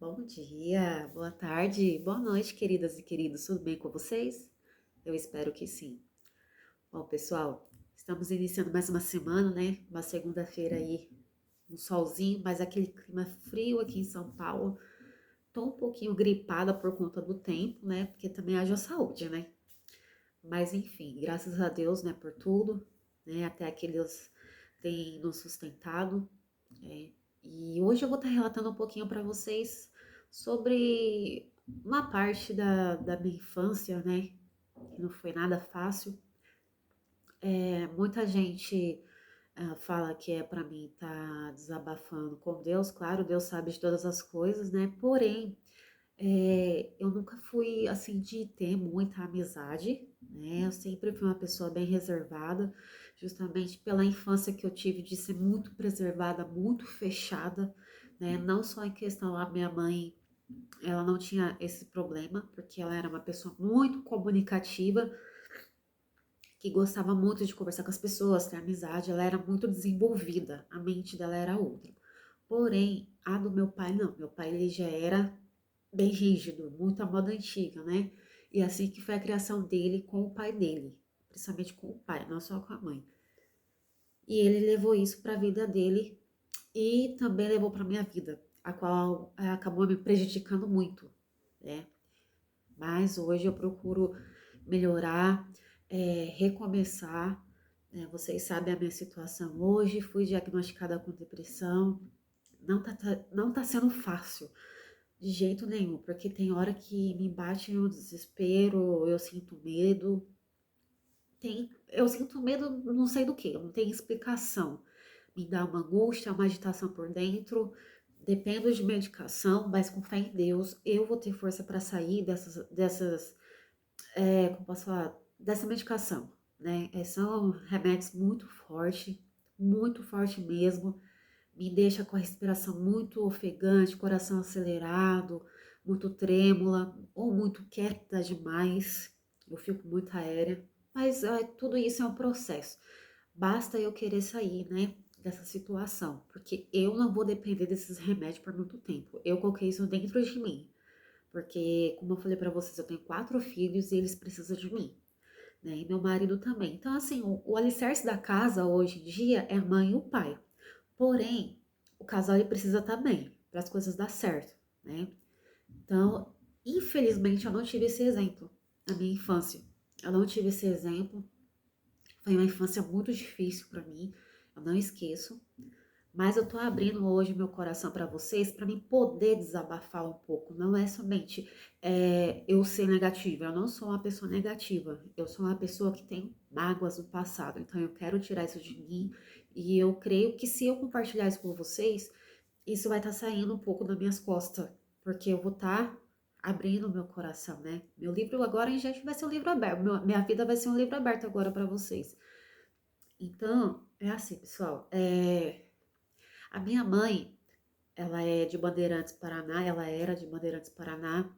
Bom dia, boa tarde, boa noite, queridas e queridos. Tudo bem com vocês? Eu espero que sim. Bom, pessoal, estamos iniciando mais uma semana, né? Uma segunda-feira aí, um solzinho, mas aquele clima frio aqui em São Paulo. Tô um pouquinho gripada por conta do tempo, né? Porque também haja saúde, né? Mas enfim, graças a Deus, né, por tudo, né? Até aqui Deus tem nos sustentado. É, e hoje eu vou estar relatando um pouquinho para vocês sobre uma parte da minha infância, né? Que não foi nada fácil. Muita gente fala que é para mim estar desabafando com Deus. Claro, Deus sabe de todas as coisas, né? Porém, eu nunca fui assim de ter muita amizade, né? Eu sempre fui uma pessoa bem reservada, justamente pela infância que eu tive de ser muito preservada, muito fechada, né? Não só em questão a minha mãe, ela não tinha esse problema, porque ela era uma pessoa muito comunicativa, que gostava muito de conversar com as pessoas, ter amizade, ela era muito desenvolvida, a mente dela era outra. Porém, a do meu pai não. Meu pai ele já era bem rígido, muito à moda antiga, né? E assim que foi a criação dele com o pai dele, principalmente com o pai, não só com a mãe. E ele levou isso para a vida dele e também levou para minha vida, a qual acabou me prejudicando muito, né? Mas hoje eu procuro melhorar, recomeçar. Né? Vocês sabem a minha situação hoje, fui diagnosticada com depressão. Não tá sendo fácil, de jeito nenhum, porque tem hora que me bate um desespero, eu sinto medo. Eu sinto medo, não sei do que, não tem explicação. Me dá uma angústia, uma agitação por dentro. Dependo de medicação, mas com fé em Deus, eu vou ter força para sair como posso falar, dessa medicação, né? São remédios muito forte mesmo, me deixa com a respiração muito ofegante, coração acelerado, muito trêmula ou muito quieta demais. Eu fico muito aérea, mas tudo isso é um processo. Basta eu querer sair, né, dessa situação, porque eu não vou depender desses remédios por muito tempo. Eu coloquei isso dentro de mim, porque, como eu falei pra vocês, eu tenho 4 filhos e eles precisam de mim, né? E meu marido também. Então, assim, o alicerce da casa hoje em dia é a mãe e o pai. Porém, o casal ele precisa estar bem para as coisas dar certo, né? Então, infelizmente, eu não tive esse exemplo na minha infância. Eu não tive esse exemplo. Foi uma infância muito difícil para mim. Eu não esqueço. Mas eu tô abrindo hoje meu coração para vocês, para mim poder desabafar um pouco. Não é somente eu ser negativa. Eu não sou uma pessoa negativa. Eu sou uma pessoa que tem mágoas do passado. Então eu quero tirar isso de mim. E eu creio que se eu compartilhar isso com vocês, isso vai estar saindo um pouco das minhas costas. Porque eu vou estar abrindo meu coração, né? Meu livro agora, em gente, vai ser um livro aberto. Minha vida vai ser um livro aberto agora para vocês. Então, é assim, pessoal. A minha mãe, ela é de Bandeirantes, Paraná, ela era de Bandeirantes, Paraná.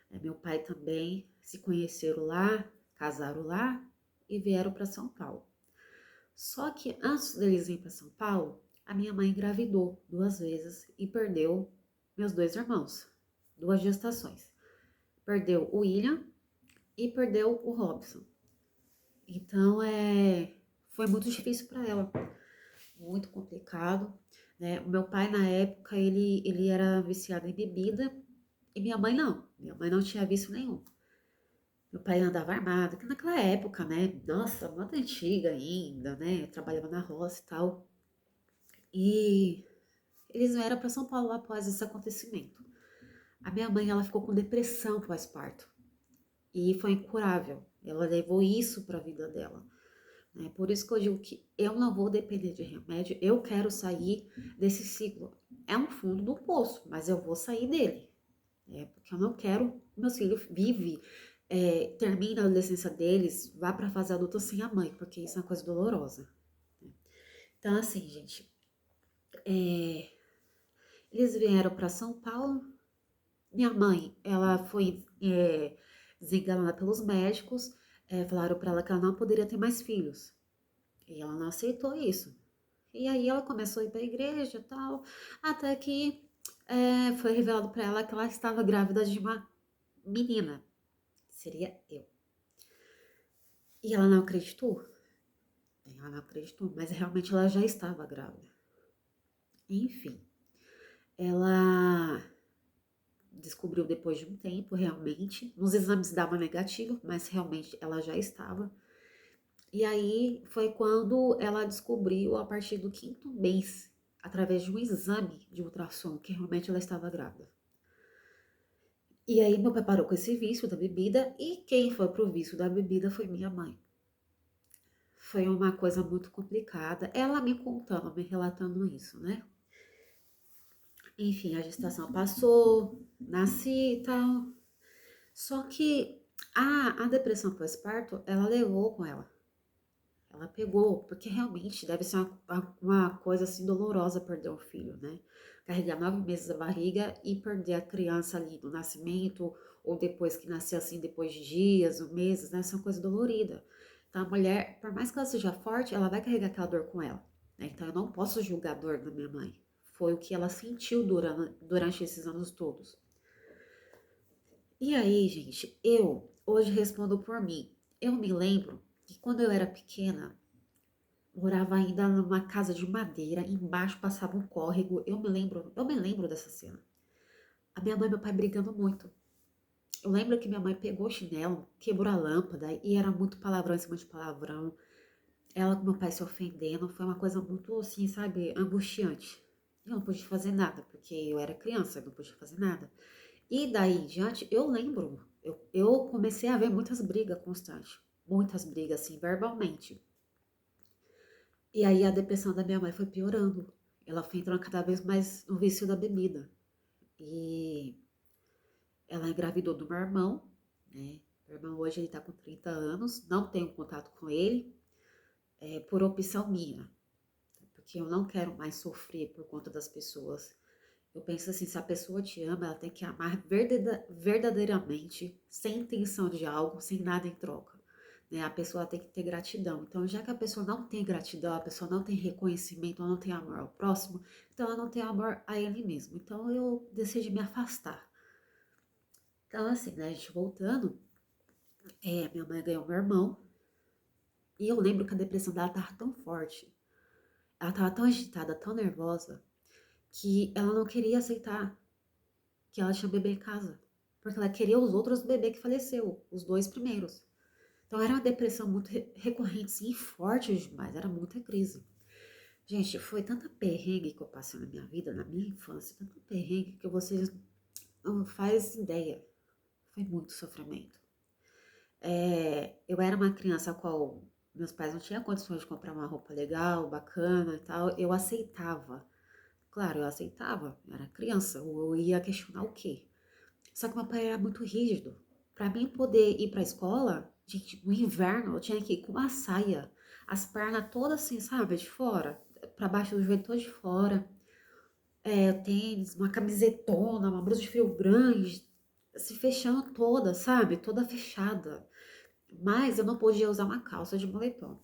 Meu pai também se conheceram lá, casaram lá e vieram para São Paulo. Só que antes deles irem para São Paulo, a minha mãe engravidou 2 vezes e perdeu meus 2 irmãos, 2 gestações. Perdeu o William e perdeu o Robson. Então, foi muito difícil para ela, muito complicado, né? O meu pai, na época, ele era viciado em bebida e minha mãe não. Minha mãe não tinha vício nenhum. Meu pai andava armado, que naquela época, né? Nossa, moda antiga ainda, né? Trabalhava na roça e tal. E eles vieram para São Paulo após esse acontecimento. A minha mãe, ela ficou com depressão pós-parto. E foi incurável. Ela levou isso para a vida dela. Né? Por isso que eu digo que eu não vou depender de remédio. Eu quero sair desse ciclo. É um fundo do poço, mas eu vou sair dele. Porque eu não quero meus filhos vivem, termina a adolescência deles, vá para a fase adulta sem a mãe, porque isso é uma coisa dolorosa. Né? Então, assim, gente, eles vieram para São Paulo. Minha mãe, ela foi desenganada pelos médicos, falaram para ela que ela não poderia ter mais filhos. E ela não aceitou isso. E aí ela começou a ir para a igreja e tal, até que foi revelado para ela que ela estava grávida de uma menina, seria eu. E ela não acreditou. Ela não acreditou, mas realmente ela já estava grávida. Enfim, ela descobriu depois de um tempo, realmente. Nos exames dava negativo, mas realmente ela já estava. E aí foi quando ela descobriu, a partir do 5º mês, através de um exame de ultrassom, que realmente ela estava grávida. E aí meu pai parou com esse vício da bebida, e quem foi pro vício da bebida foi minha mãe. Foi uma coisa muito complicada. Ela me contando, me relatando isso, né? Enfim, a gestação passou, nasci e tal. Só que a depressão pós-parto, ela levou com ela. Ela pegou, porque realmente deve ser uma coisa assim dolorosa perder um filho, né? Carregar 9 meses da barriga e perder a criança ali no nascimento, ou depois que nascer assim, depois de dias ou meses, né? Isso é uma coisa dolorida. Então a mulher, por mais que ela seja forte, ela vai carregar aquela dor com ela, né? Então eu não posso julgar a dor da minha mãe. Foi o que ela sentiu durante esses anos todos. E aí, gente, eu hoje respondo por mim. Eu me lembro que quando eu era pequena, morava ainda numa casa de madeira, embaixo passava um córrego. Eu me lembro dessa cena. A minha mãe e meu pai brigando muito. Eu lembro que minha mãe pegou o chinelo, quebrou a lâmpada e era muito palavrão em cima de palavrão. Ela com meu pai se ofendendo, foi uma coisa muito assim, sabe, angustiante. Eu não pude fazer nada, porque eu era criança, eu não pude fazer nada. E daí em diante, eu lembro, eu comecei a ver muitas brigas constantes. Muitas brigas, assim, verbalmente. E aí a depressão da minha mãe foi piorando. Ela foi entrando cada vez mais no vício da bebida. E ela engravidou do meu irmão, né? Meu irmão hoje ele tá com 30 anos, não tenho contato com ele, por opção minha, porque eu não quero mais sofrer por conta das pessoas. Eu penso assim, se a pessoa te ama, ela tem que amar verdadeiramente, sem intenção de algo, sem nada em troca. Né? A pessoa tem que ter gratidão. Então, já que a pessoa não tem gratidão, a pessoa não tem reconhecimento, ela não tem amor ao próximo, então ela não tem amor a ele mesmo. Então, eu decidi me afastar. Então, assim, né, a gente voltando, minha mãe ganhou meu irmão, e eu lembro que a depressão dela tava tão forte, ela tava tão agitada, tão nervosa, que ela não queria aceitar que ela tinha um bebê em casa. Porque ela queria os outros bebês que faleceu, os 2 primeiros. Então era uma depressão muito recorrente, sim, e forte demais, era muita crise. Gente, foi tanta perrengue que eu passei na minha vida, na minha infância, tanto perrengue que vocês não fazem ideia. Foi muito sofrimento. Eu era uma criança a qual meus pais não tinham condições de comprar uma roupa legal, bacana e tal. Eu aceitava. Claro, eu aceitava. Eu era criança. Eu ia questionar o quê? Só que meu pai era muito rígido. Pra mim poder ir pra escola, gente, no inverno eu tinha que ir com uma saia, as pernas todas assim, sabe, de fora, pra baixo do joelho todo de fora, tênis, uma camisetona, uma blusa de frio grande, se fechando toda, sabe, toda fechada. Mas eu não podia usar uma calça de moletom.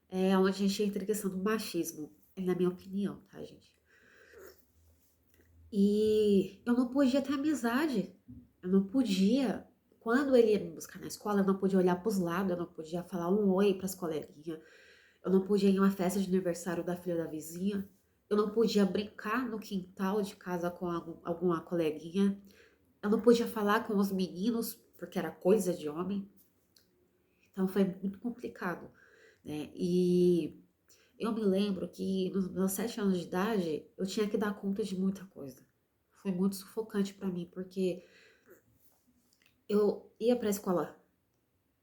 É onde a gente entra em questão do machismo, na minha opinião, tá, gente? E eu não podia ter amizade. Eu não podia. Quando ele ia me buscar na escola, eu não podia olhar para os lados, eu não podia falar um oi para as coleguinhas. Eu não podia ir em uma festa de aniversário da filha da vizinha. Eu não podia brincar no quintal de casa com alguma coleguinha. Eu não podia falar com os meninos, porque era coisa de homem. Então foi muito complicado, né? E eu me lembro que nos meus 7 anos de idade, eu tinha que dar conta de muita coisa. Foi muito sufocante para mim, porque eu ia para a escola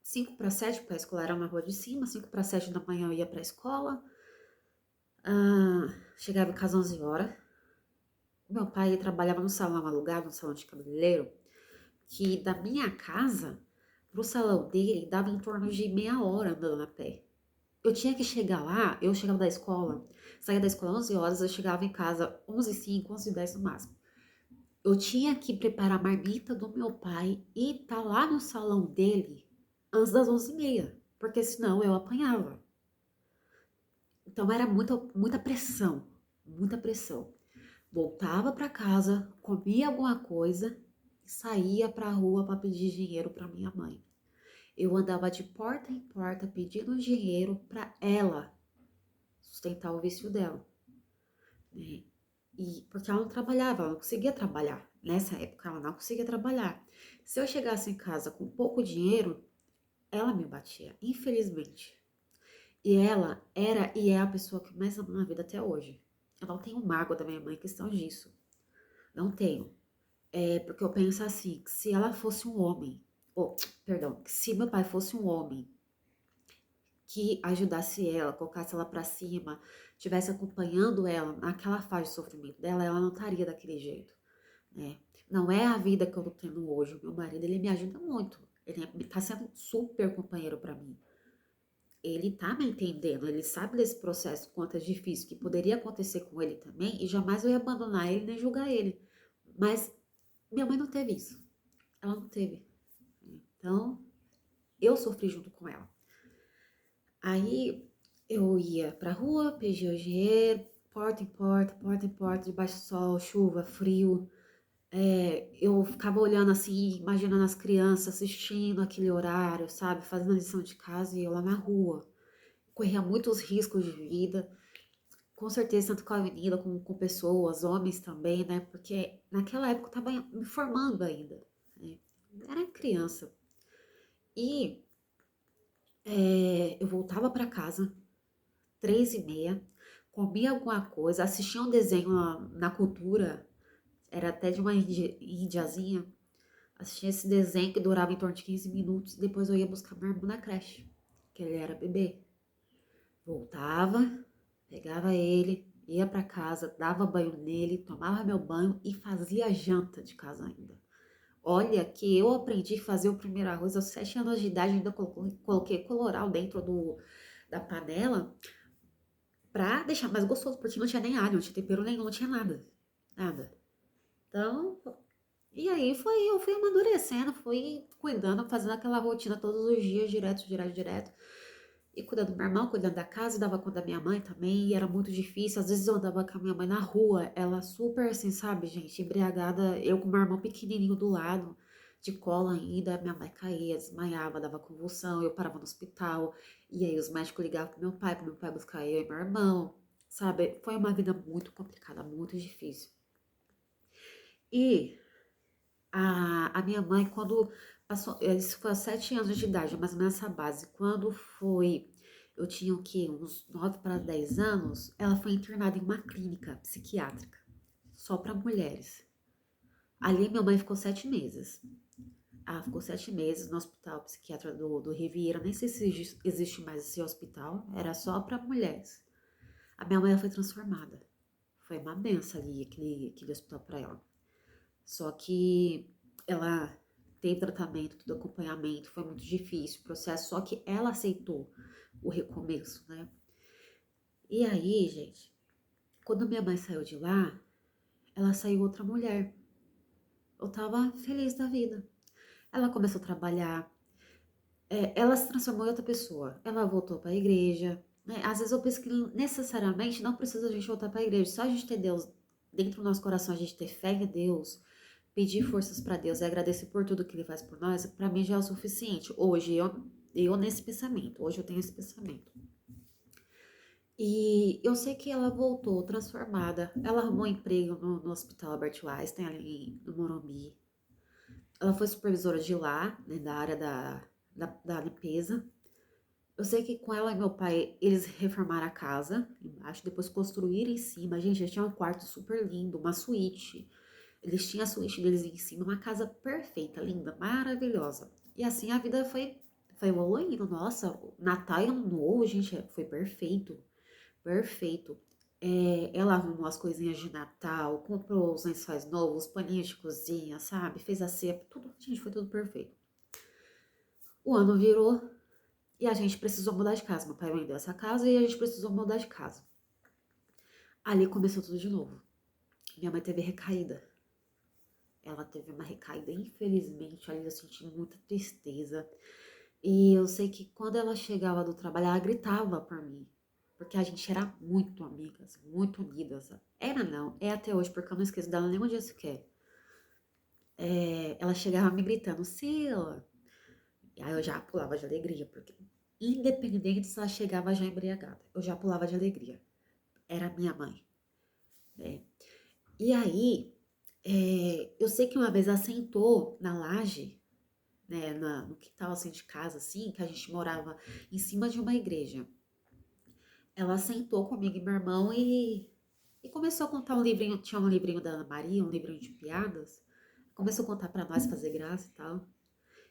5 para 7, porque a escola era na rua de cima, 5 para 7 da manhã eu ia para a escola, chegava em casa 11 horas. Meu pai trabalhava no salão alugado, no salão de cabeleireiro, que da minha casa pro salão dele dava em torno de meia hora andando a pé. Eu tinha que chegar lá, eu chegava da escola, saía da escola 11 horas, eu chegava em casa 11h05, 11h10 no máximo. Eu tinha que preparar a marmita do meu pai e tá lá no salão dele antes das 11h30, porque senão eu apanhava. Então era muita, muita pressão, muita pressão. voltava para casa, comia alguma coisa e saía para a rua para pedir dinheiro para minha mãe. Eu andava de porta em porta pedindo dinheiro para ela sustentar o vício dela, né? E porque ela não trabalhava, ela não conseguia trabalhar. Nessa época ela não conseguia trabalhar. Se eu chegasse em casa com pouco dinheiro, ela me batia, infelizmente. E ela era e é a pessoa que mais amo na vida até hoje. Eu não tenho mágoa da minha mãe em questão disso. Não tenho. É porque eu penso assim, que se ela fosse um homem, ou, perdão, que se meu pai fosse um homem que ajudasse ela, colocasse ela pra cima, tivesse acompanhando ela naquela fase de sofrimento dela, ela não estaria daquele jeito, né? Não é a vida que eu tô tendo hoje. O meu marido, ele me ajuda muito. Ele tá sendo um super companheiro pra mim. Ele tá me entendendo, ele sabe desse processo, quanto é difícil, que poderia acontecer com ele também, e jamais eu ia abandonar ele nem julgar ele. Mas minha mãe não teve isso. Ela não teve. Então, eu sofri junto com ela. Aí eu ia pra rua, pedia o dinheiro, porta em porta, debaixo do sol, chuva, frio. Eu ficava olhando assim, imaginando as crianças assistindo aquele horário, sabe? Fazendo a lição de casa e eu lá na rua. Corria muitos riscos de vida, com certeza, tanto com a avenida como com pessoas, homens também, né? Porque naquela época eu tava me formando ainda, né? Era criança. E eu voltava para casa, 3h30, comia alguma coisa, assistia um desenho na cultura, era até de uma indiazinha, assistia esse desenho que durava em torno de 15 minutos, depois eu ia buscar meu irmão na creche, que ele era bebê. Voltava, pegava ele, ia para casa, dava banho nele, tomava meu banho e fazia janta de casa ainda. Olha que eu aprendi a fazer o primeiro arroz aos 7 anos de idade, ainda coloquei coloral dentro da panela pra deixar mais gostoso, porque não tinha nem alho, não tinha tempero nenhum, não tinha nada. Nada. Então, e aí eu fui amadurecendo, fui cuidando, fazendo aquela rotina todos os dias, direto, direto, direto. E cuidando do meu irmão, cuidando da casa, dava conta da minha mãe também, e era muito difícil. Às vezes eu andava com a minha mãe na rua, ela super assim, sabe, gente, embriagada, eu com meu irmão pequenininho do lado, de cola ainda, minha mãe caía, desmaiava, dava convulsão, eu parava no hospital, e aí os médicos ligavam pro meu pai buscar eu e meu irmão, sabe? Foi uma vida muito complicada, muito difícil. E a minha mãe, quando passou, isso foi aos 7 anos de idade, mais ou menos essa base. Quando foi, eu tinha o quê? Uns 9 para 10 anos, ela foi internada em uma clínica psiquiátrica, só para mulheres. Ali minha mãe ficou 7 meses. Ela ficou 7 meses no hospital psiquiatra do Riviera. Nem sei se existe mais esse hospital, era só para mulheres. A minha mãe ela foi transformada. Foi uma benção ali, aquele hospital para ela. Só que ela tem tratamento, tudo acompanhamento, foi muito difícil o processo, só que ela aceitou o recomeço, né? E aí, gente, quando minha mãe saiu de lá, ela saiu outra mulher. Eu tava feliz da vida. Ela começou a trabalhar, ela se transformou em outra pessoa. Ela voltou para a igreja, né? Às vezes eu penso que necessariamente não precisa a gente voltar para a igreja, só a gente ter Deus dentro do nosso coração, a gente ter fé em Deus, pedir forças para Deus e agradecer por tudo que Ele faz por nós, para mim já é o suficiente. Hoje eu nesse pensamento, hoje eu tenho esse pensamento. E eu sei que ela voltou transformada. Ela arrumou um emprego no Hospital Albert Einstein, ali no Morumbi. Ela foi supervisora de lá, né, da área da limpeza. Eu sei que com ela e meu pai, eles reformaram a casa embaixo, depois construíram em cima. Gente, já tinha um quarto super lindo, uma suíte. Eles tinham a suíte deles em cima, uma casa perfeita, linda, maravilhosa. E assim a vida foi evoluindo. Nossa, Natal e Ano Novo, gente, foi perfeito, perfeito. Ela arrumou as coisinhas de Natal, comprou os lençóis novos, paninhos de cozinha, sabe? Fez a ceia, tudo, gente, foi tudo perfeito. O ano virou e a gente precisou mudar de casa. Meu pai vendeu essa casa e a gente precisou mudar de casa. Ali começou tudo de novo. Minha mãe teve recaída. Ela teve uma recaída, infelizmente, ali eu senti muita tristeza. E eu sei que quando ela chegava do trabalho, ela gritava por mim. porque a gente era muito amigas, muito unidas. Era não, é até hoje, porque eu não esqueço dela nem um dia sequer. Ela chegava me gritando, Sila. E aí eu já pulava de alegria, porque independente se ela chegava já embriagada, eu já pulava de alegria. Era minha mãe, né? E aí, eu sei que uma vez ela sentou na laje, né, no quintal assim de casa, assim, que a gente morava em cima de uma igreja. Ela sentou comigo e meu irmão e começou a contar um livrinho, tinha um livrinho da Ana Maria, um livrinho de piadas. Começou a contar pra nós, fazer graça e tal.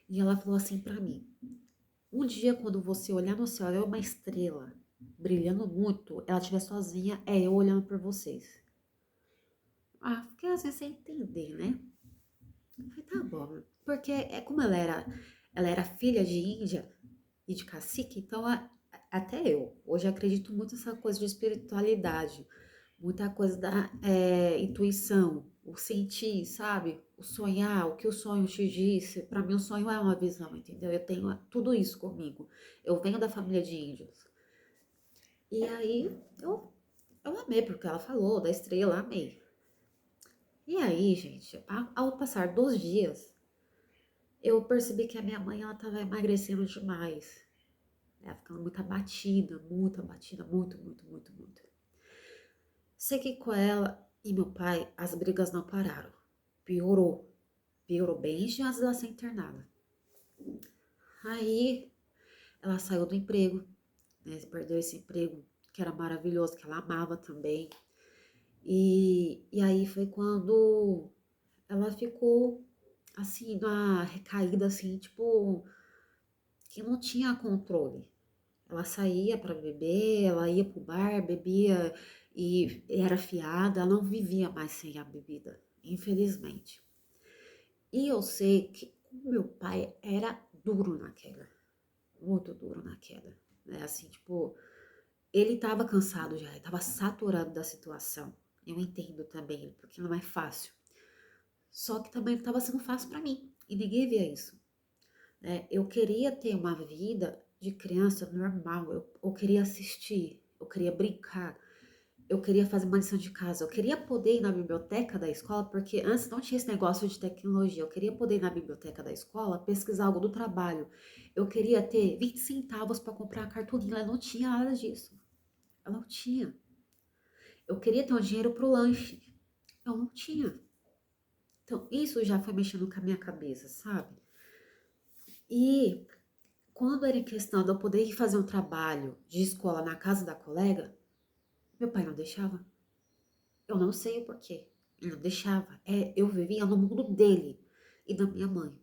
E ela falou assim pra mim: um dia, quando você olhar no céu, é uma estrela brilhando muito, ela estiver sozinha, é eu olhando por vocês. Ah, fiquei assim sem entender, né? Eu falei, tá bom. Porque é como ela era filha de Índia e de cacique, então até eu hoje acredito muito nessa coisa de espiritualidade, muita coisa da intuição, o sentir, sabe? O sonhar, o que o sonho te disse. Para mim, o sonho é uma visão, entendeu? Eu tenho tudo isso comigo. Eu venho da família de índios. E aí eu amei, porque ela falou da estrela, amei. E aí, gente, ao passar dos dias, eu percebi que a minha mãe, ela tava emagrecendo demais. Ela ficando muito abatida, muito, muito, muito, muito. Sei que com ela e meu pai, as brigas não pararam. Piorou. Piorou bem antes dela ser internada. Aí, ela saiu do emprego, né? Perdeu esse emprego que era maravilhoso, que ela amava também. E aí foi quando ela ficou, assim, numa recaída, assim, tipo, que não tinha controle. Ela saía para beber, ela ia pro bar, bebia e era fiada, ela não vivia mais sem a bebida, infelizmente. E eu sei que o meu pai era duro na queda, muito duro na queda, né? Assim, tipo, ele tava cansado já, ele tava saturado da situação. Eu entendo também, porque não é fácil. Só que também estava sendo fácil para mim e ninguém via isso, né? Eu queria ter uma vida de criança normal, eu queria assistir, eu queria brincar, eu queria fazer uma lição de casa, eu queria poder ir na biblioteca da escola, porque antes não tinha esse negócio de tecnologia, eu queria poder ir na biblioteca da escola, pesquisar algo do trabalho, eu queria ter 20 centavos para comprar a cartolina, ela não tinha nada disso, ela não tinha. Eu queria ter um dinheiro pro lanche, eu não tinha. Então, isso já foi mexendo com a minha cabeça, sabe? E quando era em questão de eu poder ir fazer um trabalho de escola na casa da colega, meu pai não deixava. Eu não sei o porquê. Ele não deixava. Eu vivia no mundo dele e da minha mãe.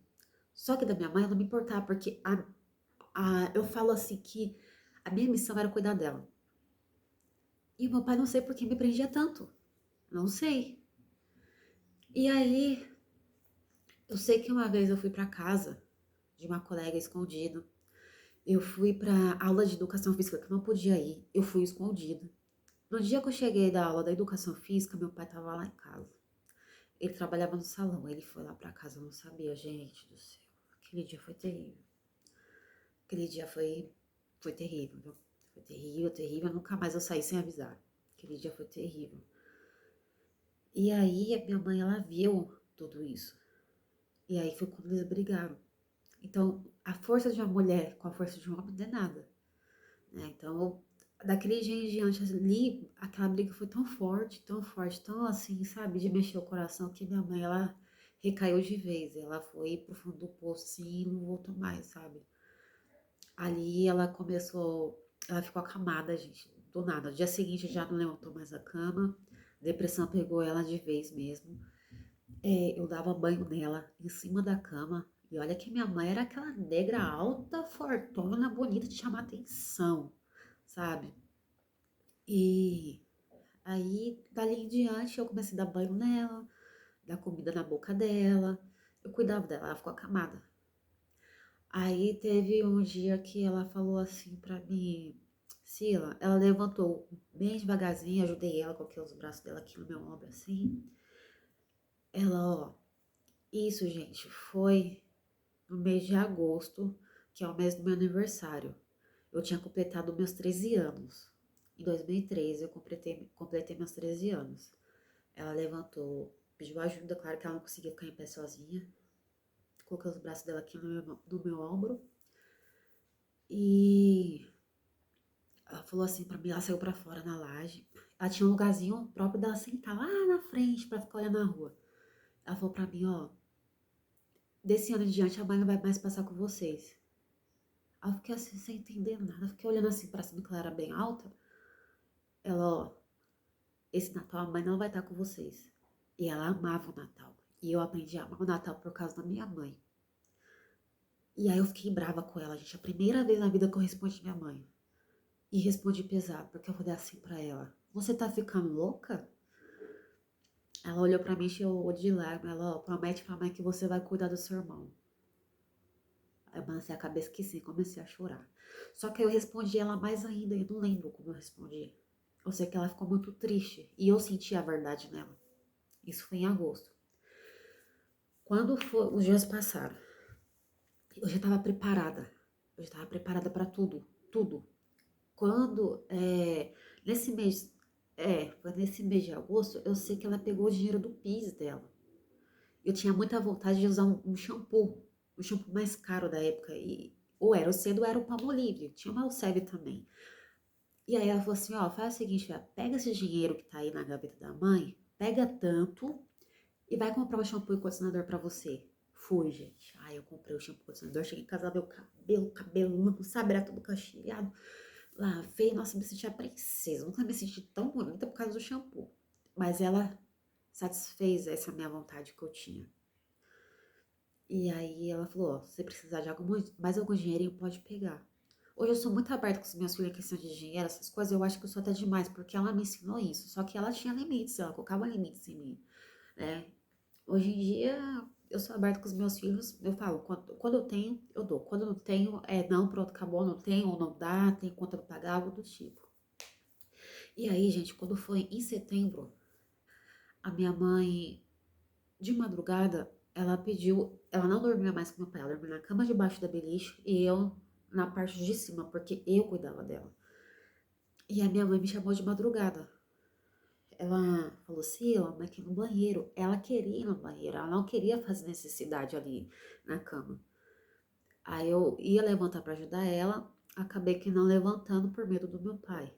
Só que da minha mãe eu não me importava, porque eu falo assim que a minha missão era cuidar dela. E o meu pai não sei por que me prendia tanto. Não sei. E aí, eu sei que uma vez eu fui para casa de uma colega escondido. Eu fui para aula de educação física que eu não podia ir. Eu fui escondida. No dia que eu cheguei da aula da educação física, meu pai estava lá em casa. Ele trabalhava no salão, ele foi lá para casa, eu não sabia, gente do céu. Aquele dia foi terrível. Aquele dia foi terrível, viu? Foi terrível, terrível. Nunca mais eu saí sem avisar. Aquele dia foi terrível. E aí a minha mãe, ela viu tudo isso. E aí foi quando eles brigaram. Então, a força de uma mulher com a força de um homem não é nada, né? Então, daquele dia em diante ali, aquela briga foi tão forte, tão assim, sabe, de mexer o coração, que minha mãe, ela recaiu de vez. Ela foi pro fundo do poço, assim, e não voltou mais, sabe? Ali ela ficou acamada, gente, do nada. No dia seguinte já não levantou mais a cama, depressão pegou ela de vez mesmo. Eu dava banho nela em cima da cama. E olha que minha mãe era aquela negra alta, fortuna, bonita de chamar atenção, sabe? E aí, dali em diante, eu comecei a dar banho nela, dar comida na boca dela. Eu cuidava dela, ela ficou acamada. Aí teve um dia que ela falou assim pra mim, Sila, ela levantou bem devagarzinho, ajudei ela, coloquei os braços dela aqui no meu ombro assim. Ela, ó, isso, gente, foi no mês de agosto, que é o mês do meu aniversário. Eu tinha completado meus 13 anos. Em 2013, eu completei meus 13 anos. Ela levantou, pediu ajuda, claro que ela não conseguia ficar em pé sozinha. Coloquei os braços dela aqui no meu ombro. E ela falou assim pra mim, ela saiu pra fora na laje. Ela tinha um lugarzinho próprio dela sentar lá na frente pra ficar olhando na rua. Ela falou pra mim, ó, desse ano em diante a mãe não vai mais passar com vocês. Aí eu fiquei assim, sem entender nada. Eu fiquei olhando assim pra cima, que ela era bem alta. Ela, ó, esse Natal a mãe não vai estar com vocês. E ela amava o Natal. E eu aprendi a amar o Natal por causa da minha mãe. E aí eu fiquei brava com ela, gente. A primeira vez na vida que eu respondi minha mãe. E respondi pesado, porque eu falei assim pra ela: Você tá ficando louca? Ela olhou pra mim, encheu o olho de lágrimas. Ela, ó, promete pra mãe que você vai cuidar do seu irmão. Aí eu balancei a cabeça que sim, comecei a chorar. Só que eu respondi ela mais ainda, eu não lembro como eu respondi. Eu sei que ela ficou muito triste e eu senti a verdade nela. Isso foi em agosto. Quando os dias passaram, eu já estava preparada. Eu já estava preparada para tudo, tudo. Quando, nesse mês, foi nesse mês de agosto, eu sei que ela pegou o dinheiro do PIS dela. Eu tinha muita vontade de usar um shampoo, o shampoo mais caro da época. E, ou era o Cedo ou era o Palmolive. Tinha uma Elseve também. E aí ela falou assim, ó, faz o seguinte, pega esse dinheiro que tá aí na gaveta da mãe, pega tanto e vai comprar um shampoo e condicionador pra você. Fui, gente. Aí eu comprei o shampoo e condicionador, cheguei em casa, meu cabelão, sabe, era tudo cacheado. Lavei, nossa, me senti a princesa. Nunca me senti tão bonita por causa do shampoo. Mas ela satisfez essa minha vontade que eu tinha. E aí ela falou, ó, se você precisar de mais algum dinheirinho, pode pegar. Hoje eu sou muito aberta com os meus filhos em questão de dinheiro, essas coisas, eu acho que eu sou até demais, porque ela me ensinou isso. Só que ela tinha limites, ela colocava limites em mim, né? Hoje em dia, eu sou aberta com os meus filhos, eu falo, quando eu tenho, eu dou. Quando eu não tenho, não, pronto, acabou, não tenho, ou não dá, tem conta pra pagar, algo do tipo. E aí, gente, quando foi em setembro, a minha mãe, de madrugada, ela não dormia mais com meu pai, ela dormia na cama debaixo da beliche e eu na parte de cima, porque eu cuidava dela. E a minha mãe me chamou de madrugada. Ela falou, Sila, mas aqui no banheiro. Ela queria ir no banheiro, ela não queria fazer necessidade ali na cama. Aí eu ia levantar para ajudar ela, acabei que não levantando por medo do meu pai.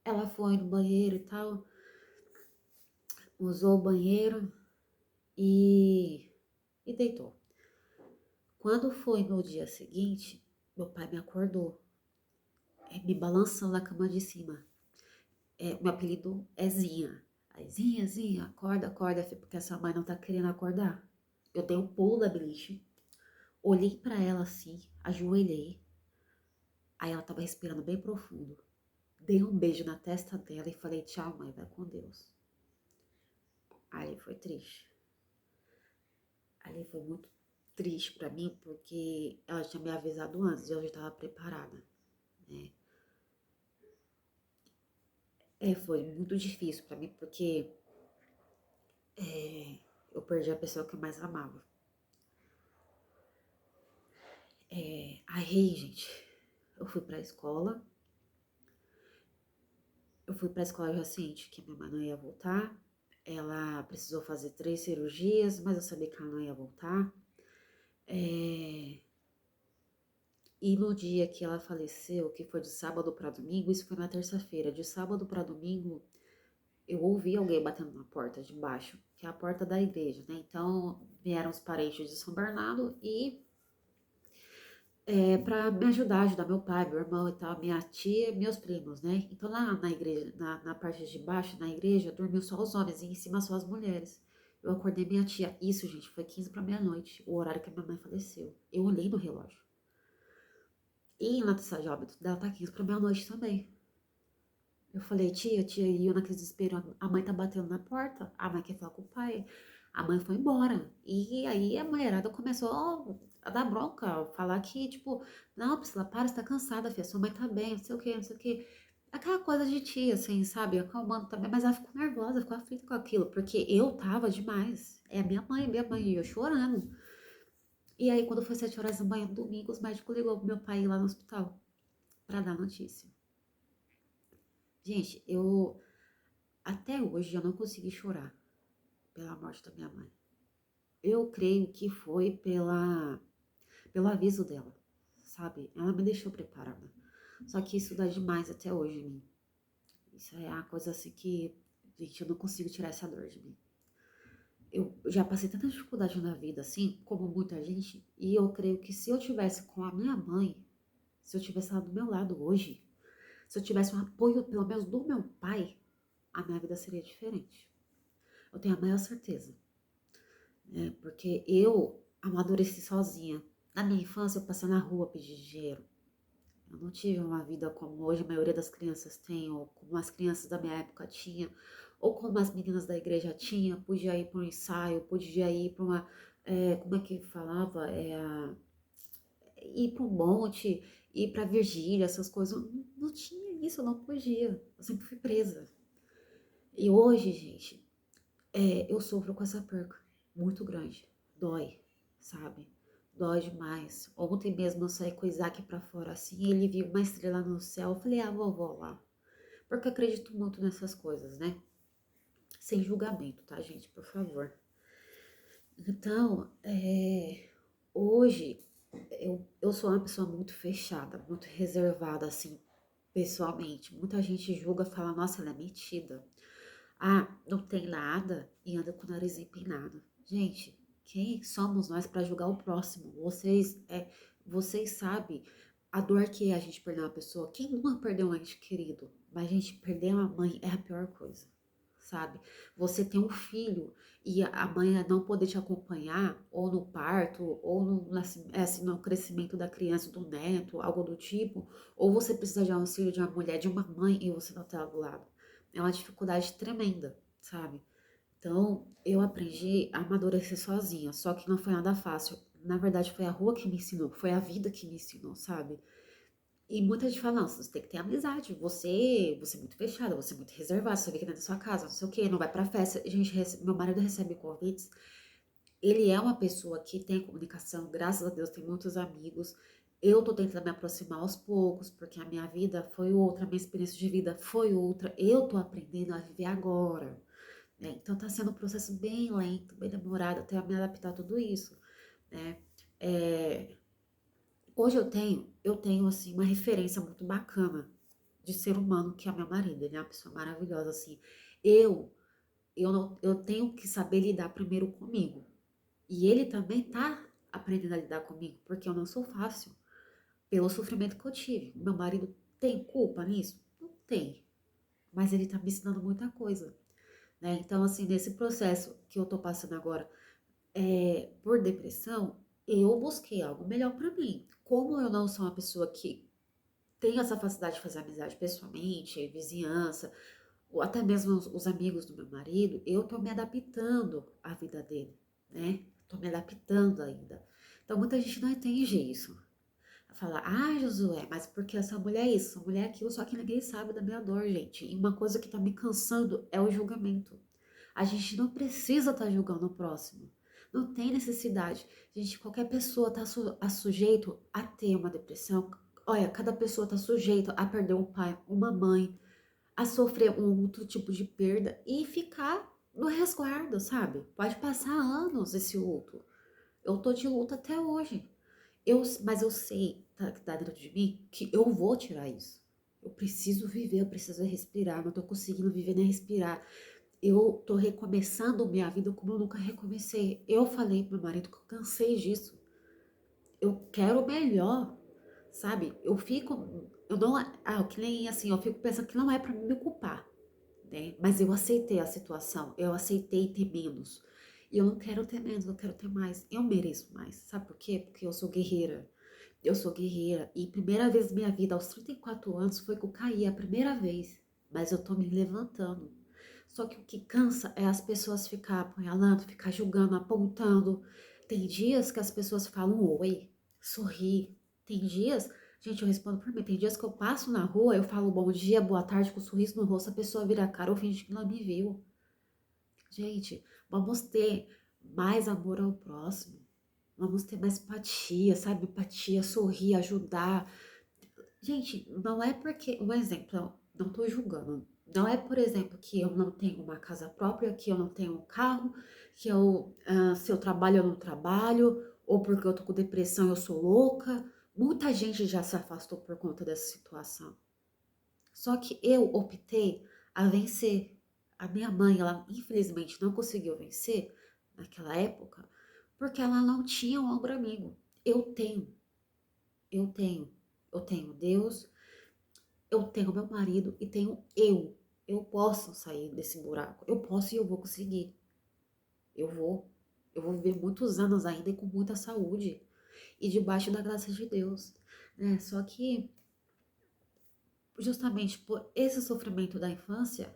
Ela foi no banheiro e tal, usou o banheiro e deitou. Quando foi no dia seguinte, meu pai me acordou, me balançando na cama de cima. Meu apelido é Zinha. Aí, Zinha, Zinha, acorda, acorda, porque essa mãe não tá querendo acordar. Eu dei um pulo da beliche, olhei pra ela assim, ajoelhei. Aí ela tava respirando bem profundo. Dei um beijo na testa dela e falei, tchau, mãe, vai com Deus. Aí foi triste. Ali foi muito triste pra mim, porque ela tinha me avisado antes e eu já estava preparada, né? Foi muito difícil pra mim, porque eu perdi a pessoa que eu mais amava. Aí, gente, eu fui pra escola. Eu fui pra escola já ciente que minha mãe não ia voltar. Ela precisou fazer 3 cirurgias, mas eu sabia que ela não ia voltar. E no dia que ela faleceu, que foi de sábado para domingo, isso foi na terça-feira. De sábado para domingo, eu ouvi alguém batendo na porta de baixo, que é a porta da igreja, né? Então vieram os parentes de São Bernardo e para me ajudar meu pai, meu irmão e tal, minha tia, meus primos, né? Então lá na igreja, na parte de baixo, na igreja, dormiu só os homens e em cima só as mulheres. Eu acordei minha tia. Isso, gente, foi 15 para meia-noite, o horário que a minha mãe faleceu. Eu olhei no relógio. E na notícia de óbito dela tá 15 para meia-noite também. Eu falei, tia, e eu naquele desespero, a mãe tá batendo na porta, a mãe quer falar com o pai. A mãe foi embora. E aí a mulherada começou a dar bronca, falar que, tipo, não, Priscila, para, você tá cansada, filha, sua mãe tá bem, não sei o quê, não sei o quê. Aquela coisa de tia, assim, sabe, acalmando também, mas ela ficou nervosa, ficou aflita com aquilo, porque eu tava demais. É minha mãe, e eu chorando. E aí, quando foi 7 horas da manhã, domingo, os médicos ligou pro meu pai ir lá no hospital pra dar notícia. Gente, eu até hoje eu não consegui chorar pela morte da minha mãe. Eu creio que foi pelo aviso dela, sabe? Ela me deixou preparada. Só que isso dá demais até hoje em mim. Isso é uma coisa assim que, gente, eu não consigo tirar essa dor de mim. Eu já passei tanta dificuldade na vida, assim, como muita gente, e eu creio que se eu tivesse com a minha mãe, se eu tivesse ela do meu lado hoje, se eu tivesse um apoio, pelo menos do meu pai, a minha vida seria diferente. Eu tenho a maior certeza, né? Porque eu amadureci sozinha. Na minha infância, eu passei na rua pedir dinheiro. Eu não tive uma vida como hoje a maioria das crianças tem, ou como as crianças da minha época tinham, ou como as meninas da igreja tinham. Podia ir para um ensaio, podia ir para uma. Como é que falava? Ir para um monte, ir para Virgília, essas coisas. Eu não tinha isso, eu não podia. Eu sempre fui presa. E hoje, gente, eu sofro com essa perca muito grande. Dói, sabe? Dói demais. Ontem mesmo eu saí com o Isaac pra fora assim, e ele viu uma estrela no céu. Eu falei, ah, vovó lá. Porque eu acredito muito nessas coisas, né? Sem julgamento, tá, gente? Por favor. Então, hoje eu sou uma pessoa muito fechada, muito reservada, assim, pessoalmente. Muita gente julga, fala, nossa, ela é metida. Ah, não tem nada e anda com o nariz empinado. Gente, quem somos nós para julgar o próximo? Vocês sabem a dor que é a gente perder uma pessoa. Quem nunca perdeu um ente querido? Mas a gente perder uma mãe é a pior coisa, sabe? Você tem um filho e a mãe não poder te acompanhar, ou no parto, ou assim, no crescimento da criança, do neto, algo do tipo, ou você precisa de auxílio de uma mulher, de uma mãe e você não tá do lado. É uma dificuldade tremenda, sabe? Então, eu aprendi a amadurecer sozinha, só que não foi nada fácil. Na verdade, foi a rua que me ensinou, foi a vida que me ensinou, sabe? E muita gente fala, não, você tem que ter amizade, você é muito fechada, você é muito reservada, você fica dentro da sua casa, não sei o quê, não vai pra festa. Gente, meu marido recebe convites, ele é uma pessoa que tem comunicação, graças a Deus, tem muitos amigos. Eu tô tentando me aproximar aos poucos, porque a minha vida foi outra, a minha experiência de vida foi outra. Eu tô aprendendo a viver agora, né? Então tá sendo um processo bem lento, bem demorado até eu me adaptar a tudo isso, né? É, hoje eu tenho assim uma referência muito bacana de ser humano que é meu marido. Ele é uma pessoa maravilhosa assim. Eu eu tenho que saber lidar primeiro comigo. E ele também tá aprendendo a lidar comigo, porque eu não sou fácil, pelo sofrimento que eu tive. Meu marido tem culpa nisso? Não tem, mas ele tá me ensinando muita coisa, né? Então, assim, nesse processo que eu tô passando agora, por depressão, eu busquei algo melhor pra mim. Como eu não sou uma pessoa que tem essa facilidade de fazer amizade pessoalmente, vizinhança, ou até mesmo os amigos do meu marido, eu tô me adaptando à vida dele, né? Tô me adaptando ainda. Então muita gente não entende isso. Fala, ah, Josué, mas porque essa mulher é isso, essa mulher é aquilo, só que ninguém sabe da minha dor, gente. E uma coisa que tá me cansando é o julgamento. A gente não precisa estar julgando o próximo. Não tem necessidade. Gente, qualquer pessoa tá sujeito a ter uma depressão. Olha, cada pessoa tá sujeita a perder um pai, uma mãe, a sofrer um outro tipo de perda e ficar no resguardo, sabe? Pode passar anos esse luto. Eu tô de luto até hoje. Mas eu sei, tá dentro de mim, que eu vou tirar isso. Eu preciso viver, eu preciso respirar. Não tô conseguindo viver nem respirar. Eu tô recomeçando minha vida como eu nunca recomecei. Eu falei pro meu marido que eu cansei disso. Eu quero melhor, sabe? Eu não, que nem assim, eu fico pensando que não é pra me culpar, né? Mas eu aceitei a situação, eu aceitei ter menos. E eu não quero ter menos, eu quero ter mais. Eu mereço mais. Sabe por quê? Porque eu sou guerreira. Eu sou guerreira. E primeira vez na minha vida, aos 34 anos, foi que eu caí a primeira vez. Mas eu tô me levantando. Só que o que cansa é as pessoas ficar apunhalando, ficar julgando, apontando. Tem dias que as pessoas falam oi, sorri. Tem dias, gente, eu respondo por mim. Tem dias que eu passo na rua, eu falo bom dia, boa tarde, com um sorriso no rosto, a pessoa vira a cara ou finge que não me viu. Gente, vamos ter mais amor ao próximo. Vamos ter mais empatia, sabe? Empatia, sorrir, ajudar. Gente, não é porque. Um exemplo não tô julgando. Não é, por exemplo, que eu não tenho uma casa própria, que eu não tenho um carro, que se eu trabalho eu não trabalho, ou porque eu tô com depressão eu sou louca. Muita gente já se afastou por conta dessa situação. Só que eu optei a vencer. A minha mãe, ela infelizmente não conseguiu vencer naquela época, porque ela não tinha um ombro amigo. Eu tenho, eu tenho, eu tenho Deus, eu tenho meu marido e tenho eu. Eu posso sair desse buraco. Eu posso e eu vou conseguir. Eu vou. Eu vou viver muitos anos ainda e com muita saúde. E debaixo da graça de Deus. Né? Só que, justamente por esse sofrimento da infância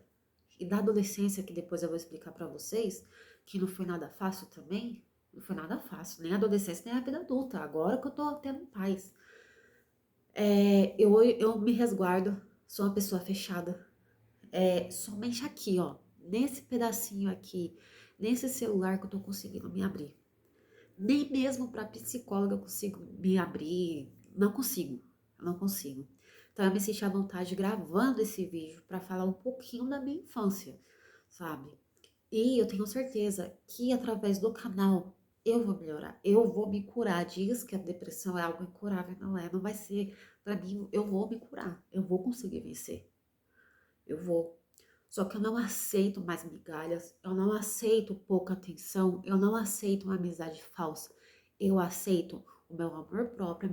e da adolescência, que depois eu vou explicar pra vocês, que não foi nada fácil também. Não foi nada fácil. Nem a adolescência, nem a vida adulta. Agora que eu tô tendo paz. Eu me resguardo. Sou uma pessoa fechada. Somente aqui, ó, nesse pedacinho aqui, nesse celular que eu tô conseguindo me abrir. Nem mesmo para psicóloga eu consigo me abrir, não consigo, eu não consigo. Então eu me senti à vontade gravando esse vídeo para falar um pouquinho da minha infância, sabe? E eu tenho certeza que através do canal eu vou melhorar, eu vou me curar. Diz que a depressão é algo incurável, não é? Não vai ser, para mim, eu vou me curar, eu vou conseguir vencer, eu vou. Só que eu não aceito mais migalhas, eu não aceito pouca atenção, eu não aceito uma amizade falsa. Eu aceito o meu amor próprio,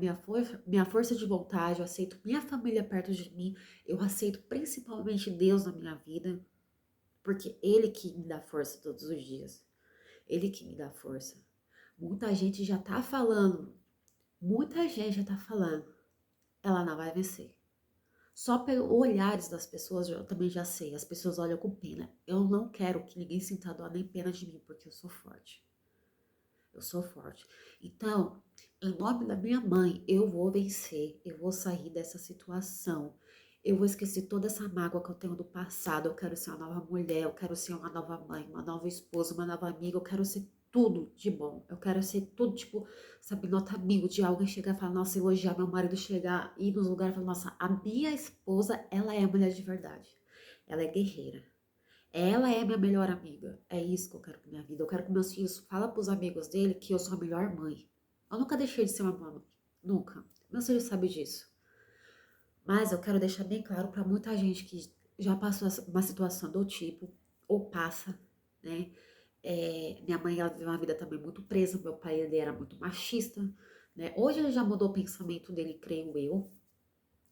minha força de vontade, eu aceito minha família perto de mim, eu aceito principalmente Deus na minha vida, porque Ele que me dá força todos os dias. Ele que me dá força. Muita gente já tá falando, muita gente já tá falando, ela não vai vencer. Só pelos olhares das pessoas eu também já sei. As pessoas olham com pena. Eu não quero que ninguém sinta dó nem pena de mim, porque eu sou forte. Eu sou forte. Então, em nome da minha mãe, eu vou vencer. Eu vou sair dessa situação. Eu vou esquecer toda essa mágoa que eu tenho do passado. Eu quero ser uma nova mulher. Eu quero ser uma nova mãe, uma nova esposa, uma nova amiga. Eu quero ser tudo de bom. Eu quero ser tudo, tipo, sabe, nota mil de alguém chegar e falar, nossa, elogiar meu marido, chegar, ir nos lugares e falar, nossa, a minha esposa, ela é mulher de verdade. Ela é guerreira. Ela é minha melhor amiga. É isso que eu quero pra minha vida. Eu quero que meus filhos falem pros amigos dele que eu sou a melhor mãe. Eu nunca deixei de ser uma mãe. Nunca. Meus filhos sabem disso. Mas eu quero deixar bem claro pra muita gente que já passou uma situação do tipo, ou passa, né? Minha mãe, ela viveu uma vida também muito presa. Meu pai, ele era muito machista, né? Hoje ele já mudou o pensamento dele, creio eu.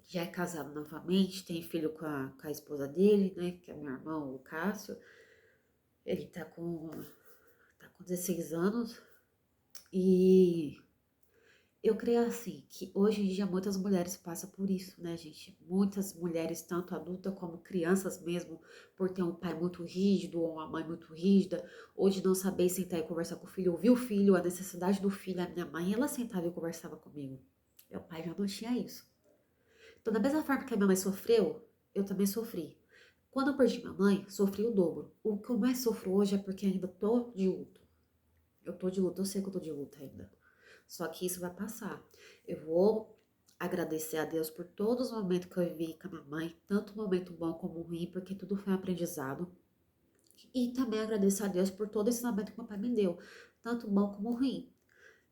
Já é casado novamente, tem filho com a esposa dele, né? Que é meu irmão, o Cássio. Ele tá com 16 anos e eu creio assim que hoje em dia muitas mulheres passam por isso, né, gente? Muitas mulheres, tanto adultas como crianças mesmo, por ter um pai muito rígido ou uma mãe muito rígida, ou de não saber sentar e conversar com o filho, ouvir o filho, a necessidade do filho. A minha mãe, ela sentava e conversava comigo. Meu pai já não tinha isso. Então, da mesma forma que a minha mãe sofreu, eu também sofri. Quando eu perdi minha mãe, sofri o dobro. O que eu mais sofro hoje é porque ainda tô de luto. Eu tô de luto, eu sei que eu tô de luto ainda. Só que isso vai passar. Eu vou agradecer a Deus por todos os momentos que eu vivi com a minha mãe, tanto momento bom como ruim, porque tudo foi um aprendizado. E também agradecer a Deus por todo esse momento que meu pai me deu, tanto bom como ruim,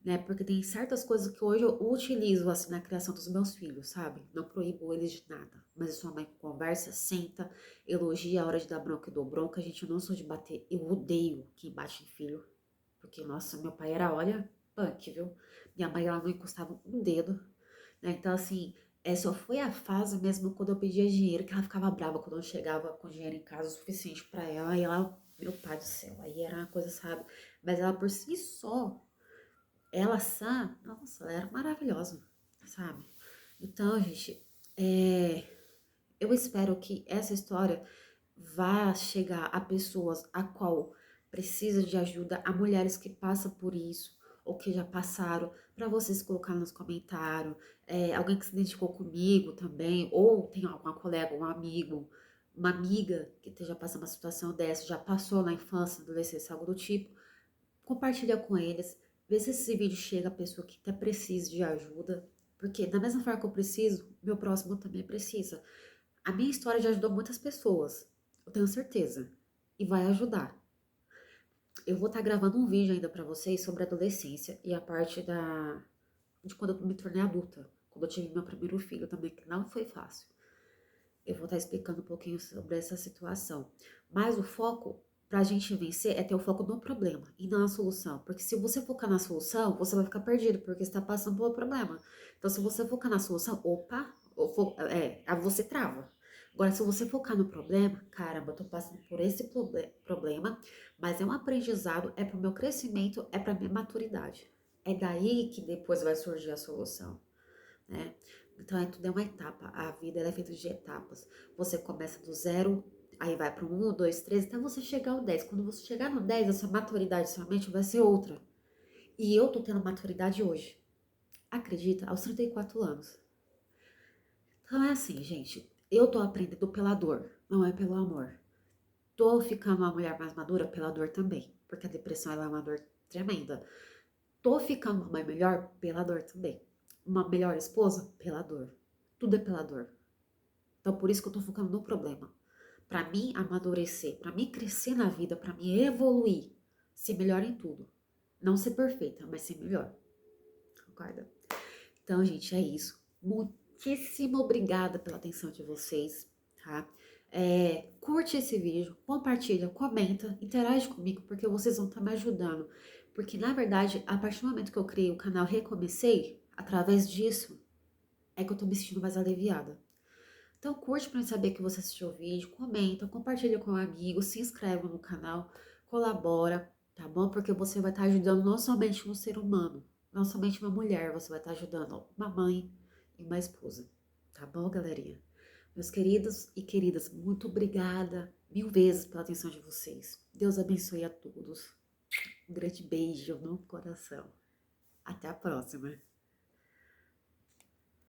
né? Porque tem certas coisas que hoje eu utilizo assim na criação dos meus filhos, sabe? Não proíbo eles de nada, mas a sua mãe conversa, senta, elogia a hora de dar bronca e dou bronca. A gente não sou de bater, eu odeio quem bate em filho, porque nossa, meu pai era, olha, punk, viu? Minha mãe, ela não encostava um dedo, né? Então assim, só foi a fase mesmo quando eu pedia dinheiro que ela ficava brava quando eu chegava com dinheiro em casa o suficiente pra ela, e ela, meu pai do céu, aí era uma coisa, sabe? Mas ela por si só, ela sã, nossa, ela era maravilhosa, sabe? Então, gente, eu espero que essa história vá chegar a pessoas a qual precisa de ajuda, a mulheres que passam por isso ou que já passaram, para vocês colocar nos comentários, alguém que se identificou comigo também, ou tem alguma colega, um amigo, uma amiga que esteja passando uma situação dessa, já passou na infância, na adolescência, algo do tipo, compartilha com eles, vê se esse vídeo chega a pessoa que até precisa de ajuda, porque da mesma forma que eu preciso, meu próximo também precisa. A minha história já ajudou muitas pessoas, eu tenho certeza, e vai ajudar. Eu vou estar gravando um vídeo ainda pra vocês sobre a adolescência e a parte de quando eu me tornei adulta, quando eu tive meu primeiro filho também, que não foi fácil. Eu vou estar explicando um pouquinho sobre essa situação. Mas o foco pra gente vencer é ter o foco no problema e não na solução. Porque se você focar na solução, você vai ficar perdido, porque você está passando pelo problema. Então, se você focar na solução, opa, aí você trava. Agora, se você focar no problema, caramba, eu tô passando por esse problema, mas é um aprendizado, é pro meu crescimento, é pra minha maturidade. É daí que depois vai surgir a solução, né? Então, tudo é uma etapa. A vida ela é feita de etapas. Você começa do zero, aí vai para um, dois, três, até você chegar ao 10. Quando você chegar no 10, a sua maturidade, sua mente vai ser outra. E eu tô tendo maturidade hoje. Acredita? Aos 34 anos. Então é assim, gente. Eu tô aprendendo pela dor, não é pelo amor. Tô ficando uma mulher mais madura pela dor também. Porque a depressão ela é uma dor tremenda. Tô ficando uma mãe melhor pela dor também. Uma melhor esposa pela dor. Tudo é pela dor. Então, por isso que eu tô focando no problema. Pra mim amadurecer, pra mim crescer na vida, pra mim evoluir, ser melhor em tudo. Não ser perfeita, mas ser melhor. Concorda? Então, gente, é isso. Muitíssimo obrigada pela atenção de vocês, tá? Curte esse vídeo, compartilha, comenta, interage comigo, porque vocês vão estar me ajudando. Porque, na verdade, a partir do momento que eu criei o canal Recomecei, através disso, é que eu tô me sentindo mais aliviada. Então curte para saber que você assistiu o vídeo, comenta, compartilha com um amigo, se inscreve no canal, colabora, tá bom? Porque você vai estar ajudando não somente um ser humano, não somente uma mulher, você vai estar ajudando uma mãe e uma esposa, tá bom, galerinha? Meus queridos e queridas, muito obrigada mil vezes pela atenção de vocês. Deus abençoe a todos. Um grande beijo no coração. Até a próxima.